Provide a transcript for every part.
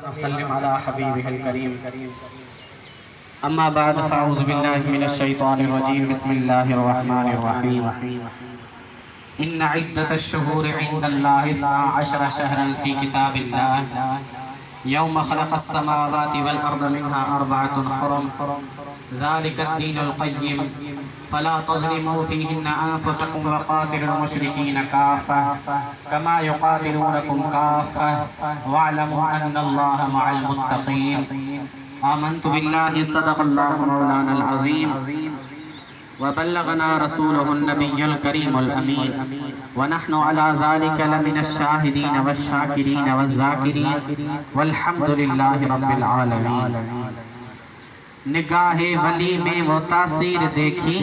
वसल्लम अला हबीबिहिल करीम। अम्मा बाद फ़अऊज़ु बिल्लाहि मिनश शैतानिर रजीम। बिस्मिल्लाहिर रहमानिर रहीम। इन्ना इद्दतश शुहूरि इंदल्लाहि इस्ना अशरा शहरन फ़ी किताबिल्लाह यौम खलक़स समावाति वल अर्द मिन्हा अर्बअतुन हुरुम ज़ालिकद दीनुल क़य्यिम फला तज़लिमू फ़ीहिन्ना अनफ़ुसकुम वक़ातिलुल मुशरिकीन काफ़्फ़ा कमा युक़ातिलूनकुम काफ़्फ़ा वअलमू अन्नल्लाहा मअल मुत्तक़ीन। आमन्तु बिल्लाहि सदक़ल्लाहु मौलानल अज़ीम व बल्लगना रसूलुहुन नबियुल करीमुल अमीन व नहनु अला ज़ालिका लमिनश शाहिदीन वश्शाकिरीन वज़्ज़ाकिरीन वल्हम्दुलिल्लाहि रब्बिल आलमीन। निगाहे वली में वो तासीर देखी,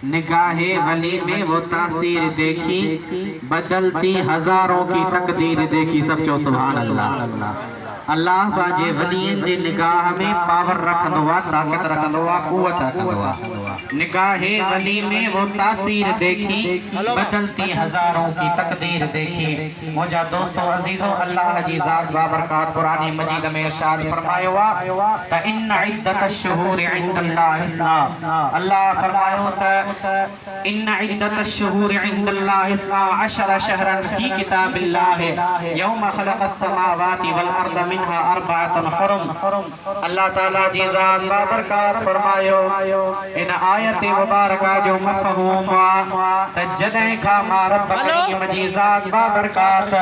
निगाहे वली में वो तासीर देखी, बदलती हजारों की तकदीर देखी। सब चो सुभान अल्लाह। अल्लाह बाजे वलियन जे निगाह में पावर रखंदो आ, ताकत रखंदो आ, कुवत रखंदो आ। निगाहे वली में वो तासीर देखी, बदलती हजारों की तकदीर देखी। मुझा दोस्तों अजीजों, अल्लाह जी ज़ात बाबरकात कुरान मजीद में इरशाद फरमायो त इन्ना इद्दतश शुहूरि इंदल्लाहि इस्ना। अल्लाह फरमायो त इन्ना इद्दतश शुहूरि इंदल्लाहि इस्ना अशरा शहरन फ़ी किताबिल्लाह यौम खलक़स समावाति वल अर्द मिन्हा अर्बअतुन हुरुम। अल्लाह ताला जी ज़ात बाबरकात फरमायो इन आयत मुबारका जो मफ़हूम त जॾहिं खां मां रब करीम जी ज़ात बाबरकात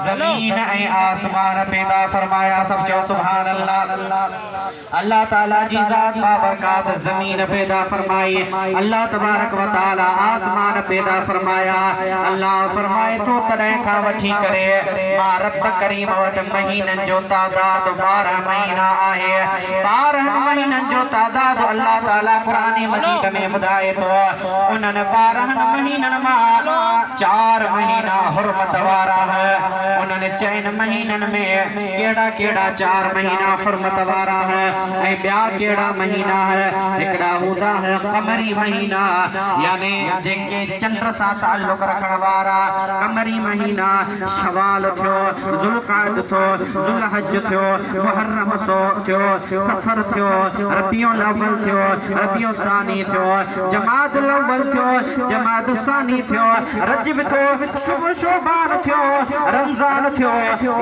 ज़मीन ऐं आसमान पैदा फरमाया। सब चो सुभान अल्लाह। अल्लाह ताला जी ज़ात बाबरकात ज़मीन पैदा फरमाई, अल्लाह तबारक व तआला आसमान पैदा फरमाया। अल्लाह फरमाए तो तॾहिं खां वठी करे मां रब करीम वटि महीननि जो तादाद 12 महीना आहे। 12 महीननि जो तादाद अल्लाह ताला कुरान मजीद में बुधाए तो उन्हनि 12 महीननि मां 4 महीना हुर्मत वारा है। उन्हनि 4 महीननि में केड़ा केड़ा 4 महीना हुर्मत वारा है ऐं ॿिया केड़ा महीना है। हिकड़ा हूंदा है कमरी महीना, यानी जेके चंड सां ताल्लुक रखण वारा। कमरी महीना शवाल थियो, ज़ुल्क़ाद थियो, ज़ुल्हज थियो, मुहर्रम सो थियो, सफर थियो, रबीउल अव्वल थियो, रबीउल सानी थियो, जमादुल अव्वल थियो, जमादुल सानी थियो, रजब थियो, शुभ शोबान थियो, रमजान थियो।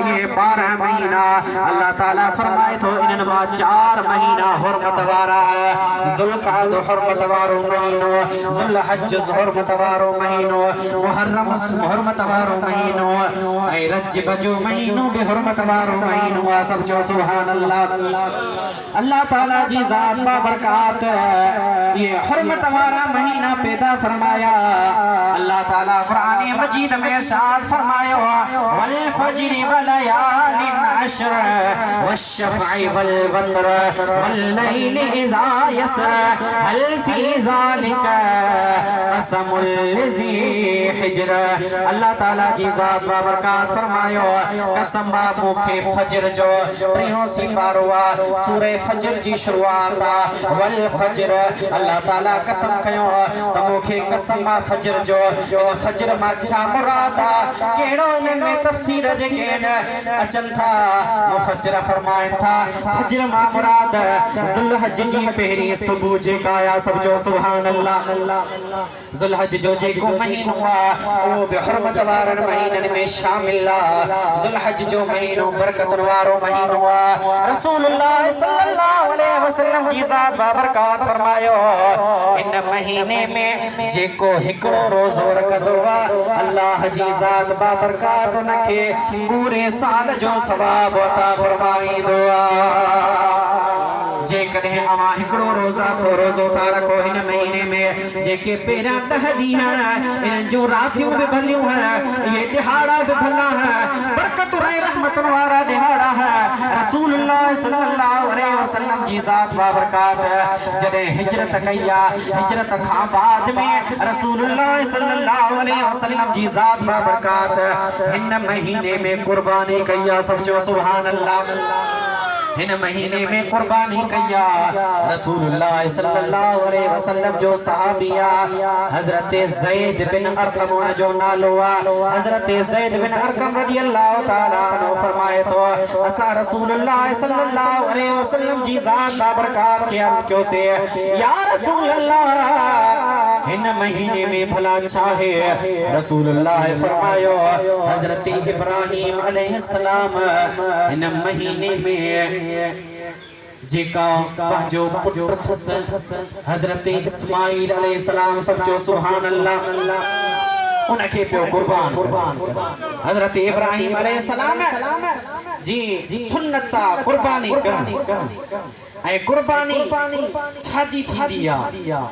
ये 12 महीना अल्लाह ताला फरमाए तो इन्हनि मां 4 महीना हुर्मत वारा है। ज़ुल्क़ाद हुर्मत वारो महीनो, ज़ुल्हज हुर्मत वारो महीनो, मुहर्रम हुर्मत वारो महीनो ऐं रजब जो महीनो भी हुर्मत वारो महीनो। सब जो सुभान अल्लाह। अल्लाह ताला जी ज़ात बाबरकात ये हुर्मत वाला महीना पैदा फरमाया। अल्लाह ताला कुरान मजीद में इरशाद फरमायो वल फज्रि व लयालिन अश्र वश्शफ़अ वल वत्र वल लैलि इज़ा यसर हल फी ज़ालिका क़समुल लिज़ी हिज्र। अल्लाह ताला जी ज़ात बाबरकात फरमायो कसम बा मुखे फज्र जो प्रियो सिपारो आ, सूरे फज्र जी शुरुआत आ। वल फज्र अल्लाह ताला कसम कयो त मुखे कसम आ फज्र जो। इन फज्र मां छा मुराद आ, केड़ो इन में तफसीर जेके अचन था मुफस्सिर फरमाइन था फज्र मां मुराद ज़ुल्हज जी पहरी सुबह जेका आया। सब जो सुभान अल्लाह। ज़ुल्हज जो जेको महीनो आ वो बि हुर्मत वारन महीनन में शामिल आ। ज़ुल्हज जो महीनो बरकत वारो महीनो आ। रसूलुल्लाह सल्लल्लाहु अलैहि वसल्लम जी ज़ात बाबरकात फरमायो इन महीने में जेको हिकड़ो रोज़ो रखंदो आ अल्लाह जी ज़ात बाबरकात उनखे पूरे साल जो सवाब अता फरमाईंदो आ। जेकॾहिं अवां हिकड़ो रोज़ा थो रोज़ो था रखो हिन महीने में, जेके पहिरियां 10 ॾींहं इन्हनि जूं रातियूं बि भलियूं हैं, ये दिहाड़ा भी भला है, बरकत रहे रहमत वारा दिहाड़ा है। रसूलुल्लाह सल्लल्लाहु अलैहि वसल्लम जी ज़ात बाबरकात जॾहिं हिजरत कई आ, हिजरत खां बाद में रसूलुल्लाह सल्लल्लाहु अलैहि वसल्लम जी ज़ात बाबरकात हिन महीने में कुर्बानी कई आ। सब जो सुभान अल्लाह। इन महीने में कुर्बानी कया रसूलुल्लाह सल्लल्लाहु अलैहि वसल्लम जो सहाबिया हजरत ज़ैद बिन अरकम जो नालो आ। हजरत ज़ैद बिन अरकम रज़ियल्लाहु ताला अन्हु फरमाए तो असा रसूलुल्लाह सल्लल्लाहु अलैहि वसल्लम जी ज़ात बाबरकात के अर्ज़ क्यों से या रसूल अल्लाह इन महीने में भला अच्छा है। रसूलुल्लाह फरमायो हजरत इब्राहिम अलैहिस्सलाम इन महीने में जेका पंहिंजो पुटु थस हजरत इस्माइल अलैहिस्सलाम सब जो सुभान अल्लाह उनके पियो कुर्बान हजरत इब्राहिम अलैहिस्सलाम जी सुन्नता कुर्बानी करनी ऐ कुर्बानी छाजी थींदी आ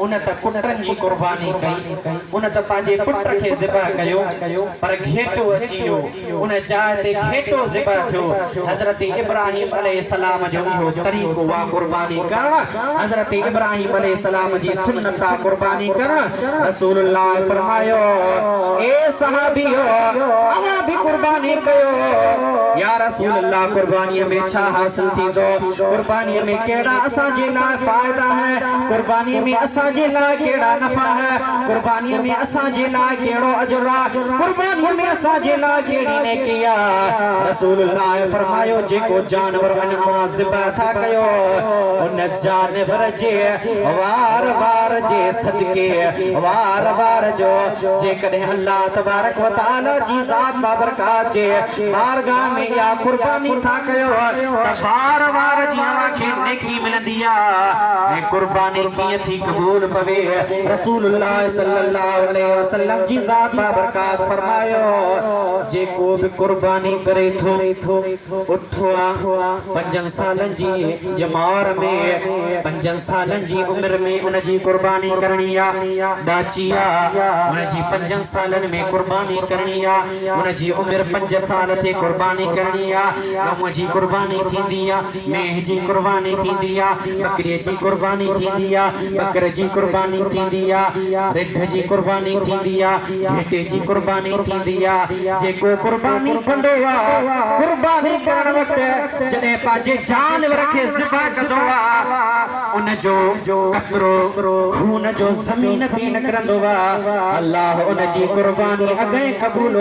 उन त पुटनि जी कुर्बानी कई उन त पंहिंजे पुट खे ज़िबह कयो पर घेटो अची वियो उन जाइ ते घेटो ज़िबह थियो। हज़रत इब्राहिम अलैहिस्सलाम जो इहो तरीक़ो वा कुर्बानी करण हज़रत इब्राहिम अलैहिस्सलाम जी सुन्नत आ कुर्बानी करण। रसूलुल्लाह फरमायो ए सहाबियो अवा भी कुर्बानी कयो। या रसूलुल्लाह कुर्बानी में छा हासिल थींदो कुर्बानी में केड़ा असांजे लाइ फायदा है कुर्बानी में असांजे लाइ केड़ा नफा है कुर्बानी में असांजे लाइ केड़ो अजर आहे कुर्बानी में असांजे लाइ केड़ी नेकी आहे। रसूलुल्लाह फरमायो जेको जानवर अञा ज़िबह था कयो उन जानवर जे वार वार जे सदके वार वार जो जेकॾहिं अल्लाह तबारक व तआला जी ज़ात बाबरकात जे बारगाह में या कुर्बानी था कयो त वार वार जी अवांखे नेकी मिलंदी आहे ऐं कुर्बानी कीअं थी क़बूल पवे। रसूलुल्लाह सल्लल्लाहु अलैहि वसल्लम जी ज़ात बाबरकात फरमायो जेको भी कुर्बानी करे थो उठवा 5 सालन जी जमार में 5 सालन जी उम्र में उन जी कुर्बानी करनी आ डाची आ उन जी 5 सालन में कुर्बानी करनी आ उन जी उम्र 5 साल थे कुर्बानी करनी आ गऊ जी कुर्बानी थींदी आ मेह जी कुर्बानी थींदी आ बकरी जी कुर्बानी थींदी आ बकर जी कुर्बानी थींदी आ रिढ जी कुर्बानी थींदी आ घेटे जी कुर्बानी थींदी आ जेको कुर्बानी कंदो आ कुर्बानी करण वक्त जने पाजे जानवर के ज़िबह कंदो आ उन जो कतरो खून जो ज़मीन ते निकरंदो आ अल्लाह उन जी कुर्बानी अगे कबूल